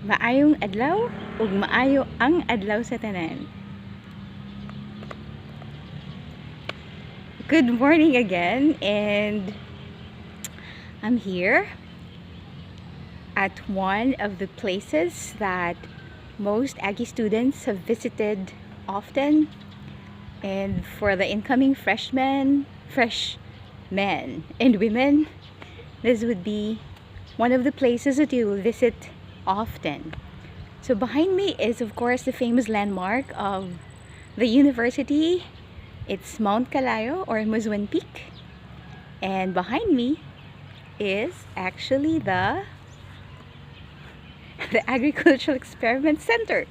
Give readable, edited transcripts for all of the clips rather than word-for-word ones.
Maayong adlaw ug maayo ang adlaw sa tanan. Good morning again, and I'm here at one of the places that most Aggie students have visited often, and for the incoming freshmen and women, this would be one of the places that you will visit often. So behind me is of course the famous landmark of the university. It's Mount Kalayo or Muswan Peak, and behind me is actually the Agricultural Experiment Center.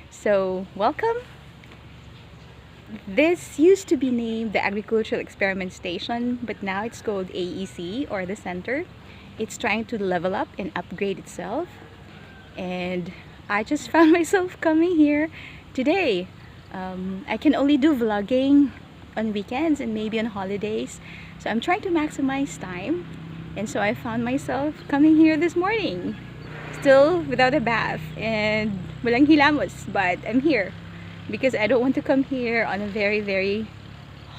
So welcome. This used to be named the Agricultural Experiment Station, but now it's called AEC or the center. It's trying to level up and upgrade itself, and I just found myself coming here today. I can only do vlogging on weekends and maybe on holidays, so I'm trying to maximize time, and so I found myself coming here this morning, still without a bath and walang hilamos, but I'm here because I don't want to come here on a very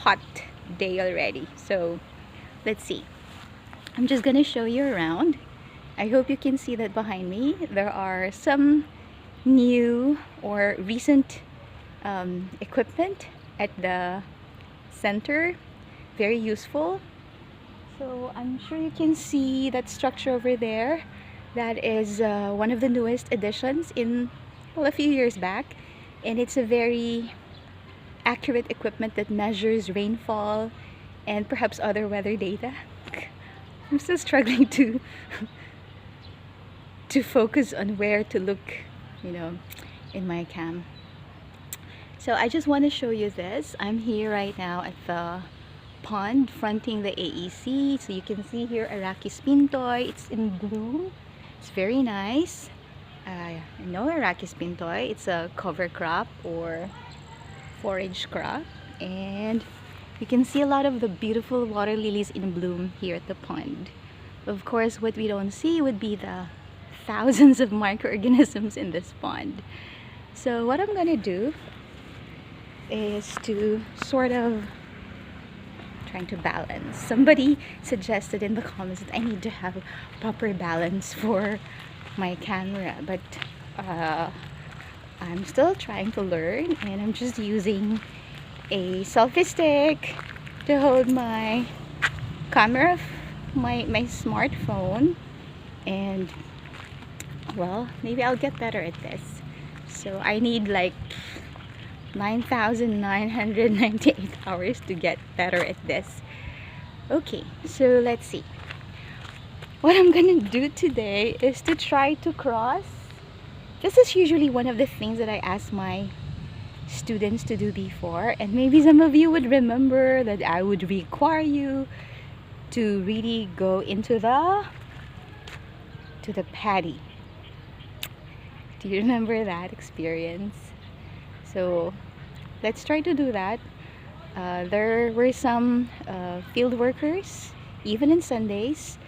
hot day already. So let's see. I'm just gonna show you around. I hope you can see that behind me there are some new or recent equipment at the center, very useful. So I'm sure you can see that structure over there. That is one of the newest additions in, well, a few years back, and it's a very accurate equipment that measures rainfall and perhaps other weather data. I'm still struggling to focus on where to look, in my cam. So I just want to show you this. I'm here right now at the pond fronting the AEC. So you can see here Arachis pintoy. It's in bloom. It's very nice. No Arachis pintoy. It's a cover crop or forage crop, and you can see a lot of the beautiful water lilies in bloom here at the pond. Of course, what we don't see would be the thousands of microorganisms in this pond. So what I'm gonna do is to sort of trying to balance. Somebody suggested in the comments that I need to have proper balance for my camera, but I'm still trying to learn, and I'm just using a selfie stick to hold my camera, my smartphone, and well, maybe I'll get better at this. So I need like 9,998 hours to get better at this. Okay, so let's see. What I'm gonna do today is to try to cross. This is usually one of the things that I ask my students to do before, and maybe some of you would remember that I would require you to really go into the paddy. Do you remember that experience? So let's try to do that. There were some field workers, even on Sundays,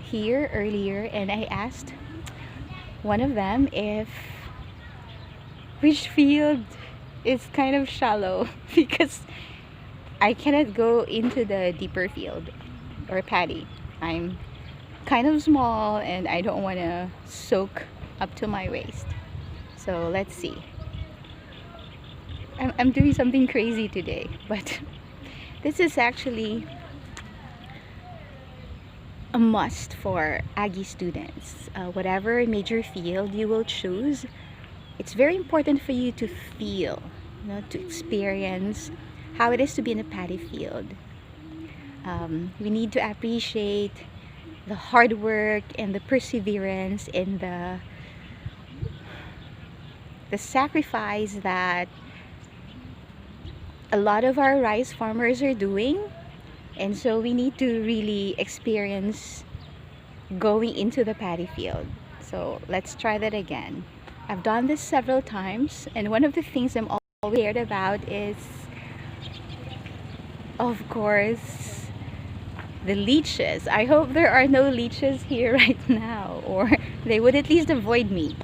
here earlier, and I asked one of them which field is kind of shallow because I cannot go into the deeper field or paddy. I'm kind of small and I don't want to soak up to my waist. So let's see. I'm doing something crazy today, but this is actually a must for Aggie students. Whatever major field you will choose, it's very important for you to feel, to experience how it is to be in a paddy field. We need to appreciate the hard work and the perseverance and the sacrifice that a lot of our rice farmers are doing, and so we need to really experience going into the paddy field. So let's try that again. I've done this several times, and one of the things I'm always scared about is, of course, the leeches. I hope there are no leeches here right now, or they would at least avoid me.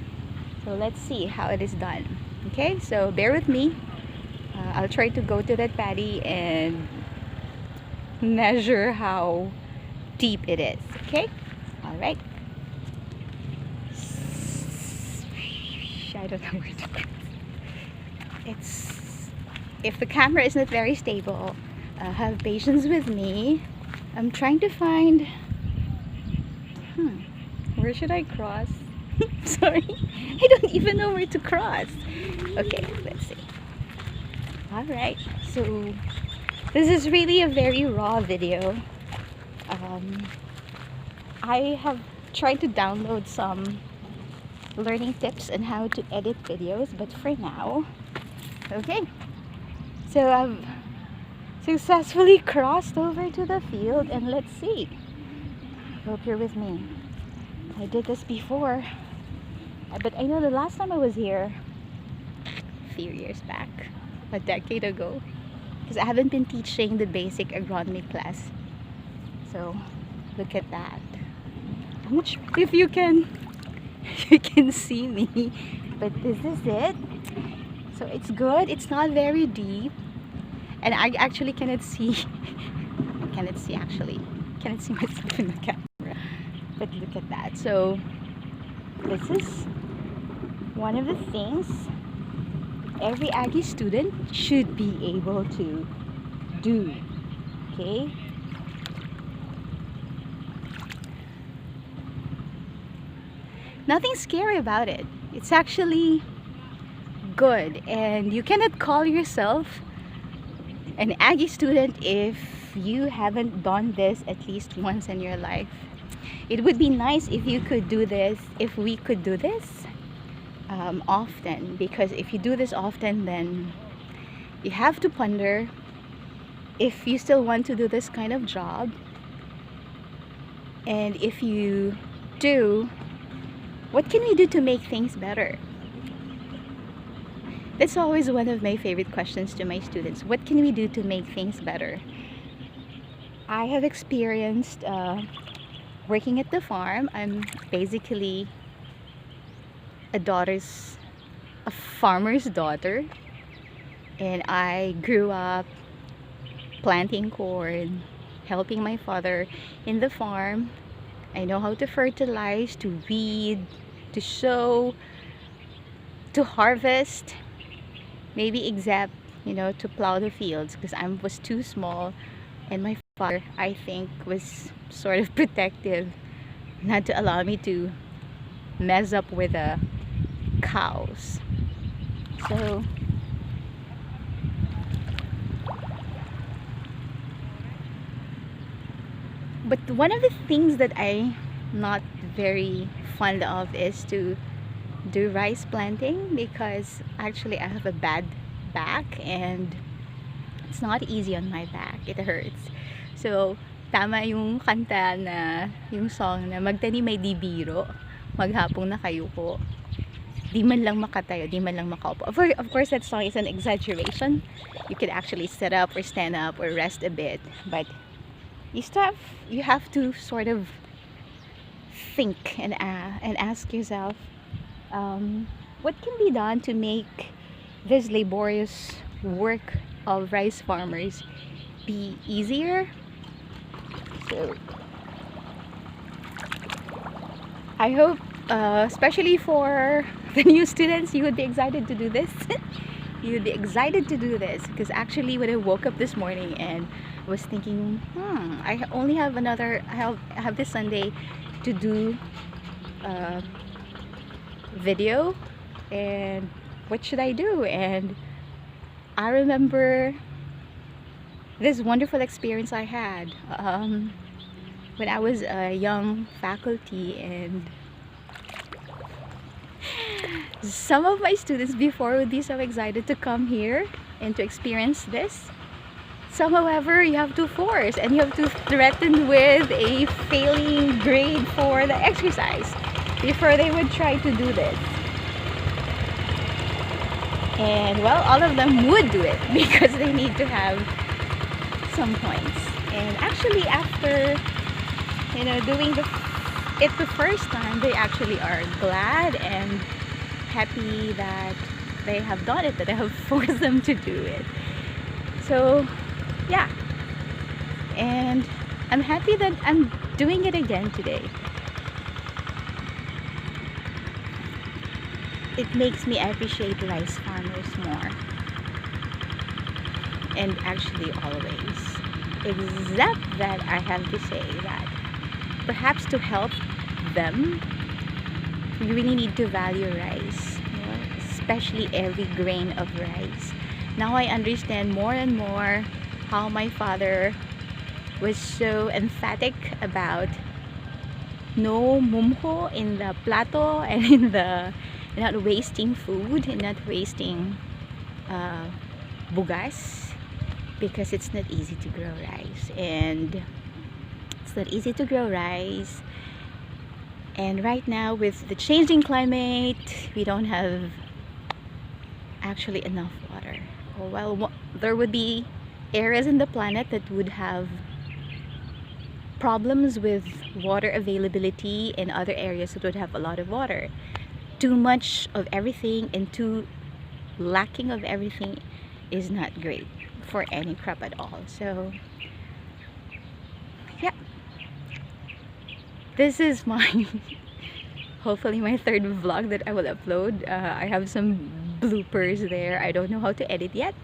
So let's see how it is done. Okay, so bear with me. I'll try to go to that paddy and measure how deep it is. Okay, all right. I don't know where to go. It's, if the camera isn't very stable, have patience with me. I'm trying to find, where should I cross? Sorry, I don't even know where to cross. Okay, let's see. All right, so this is really a very raw video. I have tried to download some learning tips on how to edit videos, but for now, okay, so I've successfully crossed over to the field, and let's see. Hope you're with me. I did this before, but I know the last time I was here a few years back, a decade ago, because I haven't been teaching the basic agronomy class. So look at that. I'm not sure if you can see me, but this is it. So it's good. It's not very deep, and I actually cannot see myself in the camera, but look at that. So this is one of the things every Aggie student should be able to do. Okay, nothing scary about it. It's actually good, and you cannot call yourself an Aggie student if you haven't done this at least once in your life. It would be nice if you could do this, if we could do this often, because if you do this often, then you have to ponder if you still want to do this kind of job, and if you do, what can we do to make things better? That's always one of my favorite questions to my students. What can we do to make things better? I have experienced working at the farm. I'm basically a farmer's daughter, and I grew up planting corn, helping my father in the farm. I know how to fertilize, to weed, to sow, to harvest, maybe except, to plow the fields, because I was too small, and my father, I think, was sort of protective not to allow me to mess up with the cows. So but one of the things that I'm not very fond of is to do rice planting, because actually I have a bad back and it's not easy on my back. It hurts. So tama yung kanta na, yung song na magtanim may di biro, maghapong nakayuko, di man lang makatayo, di man lang makaupo. Of course, that song is an exaggeration. You could actually sit up or stand up or rest a bit, but you have to sort of think and ask yourself, what can be done to make this laborious work of rice farmers be easier? So I hope, especially for the new students, you would be excited to do this. You would be excited to do this, because actually when I woke up this morning and was thinking, I only have I have this Sunday to do video, and what should I do? And I remember this wonderful experience I had when I was a young faculty, and some of my students before would be so excited to come here and to experience this. Some, however, you have to force, and you have to threaten with a failing grade for the exercise before they would try to do this. And well, all of them would do it because they need to have some points. And actually, after doing it the first time, they actually are glad and happy that they have done it, that I have forced them to do it. So yeah, and I'm happy that I'm doing it again today. It makes me appreciate rice farmers more, and actually always. Except that I have to say that perhaps to help them, we really need to value rice, you know, especially every grain of rice. Now I understand more and more how my father was so emphatic about no mumho in the plato, and in the not wasting food and not wasting bugas, because it's not easy to grow rice, and it's not easy to grow rice. And right now, with the changing climate, we don't have actually enough water. Well, there would be areas in the planet that would have problems with water availability, and other areas that would have a lot of water. Too much of everything and too lacking of everything is not great for any crop at all. So yeah, this is my hopefully my third vlog that I will upload. I have some bloopers there. I don't know how to edit yet,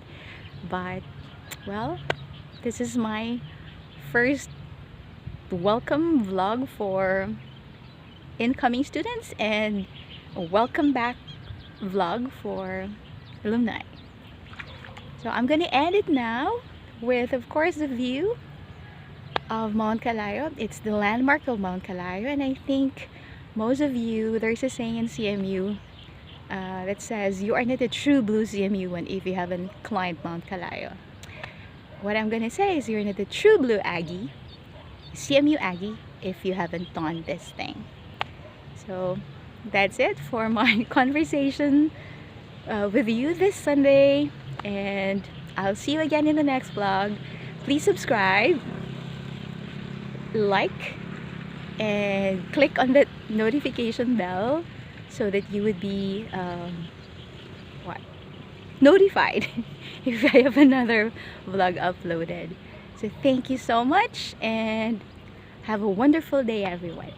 but well, this is my first welcome vlog for incoming students, and a welcome back vlog for alumni. So I'm gonna end it now with, of course, the view of Mount Kalayo. It's the landmark of Mount Kalayo, and I think most of you, there's a saying in CMU that says you are not a true blue CMU one if you haven't climbed Mount Kalayo. What I'm gonna say is you're not a true blue Aggie, CMU Aggie, if you haven't done this thing. So that's it for my conversation with you this Sunday, and I'll see you again in the next vlog. Please subscribe, like, and click on the notification bell so that you would be notified if I have another vlog uploaded. So thank you so much, and have a wonderful day, everyone.